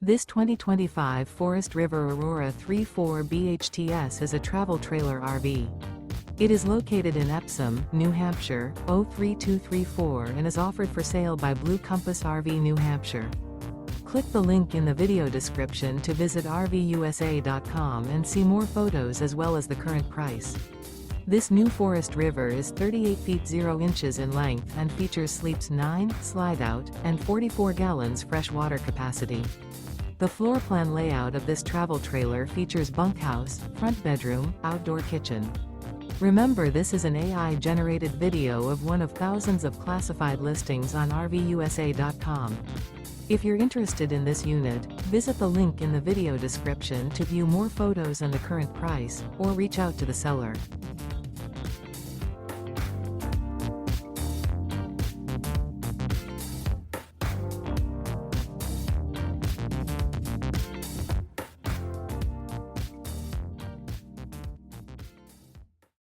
This 2025 Forest River Aurora 3.4 BHTS is a travel trailer RV. It is located in Epsom, New Hampshire, 03234 and is offered for sale by Blue Compass RV New Hampshire. Click the link in the video description to visit RVUSA.com and see more photos as well as the current price. This new Forest River is 38 feet 0 inches in length and features sleeps 9, Slideout, and 44 gallons fresh water capacity. The floor plan layout of this travel trailer features bunkhouse, front bedroom, outdoor kitchen. Remember, this is an AI-generated video of one of thousands of classified listings on RVUSA.com. If you're interested in this unit, visit the link in the video description to view more photos and the current price, or reach out to the seller.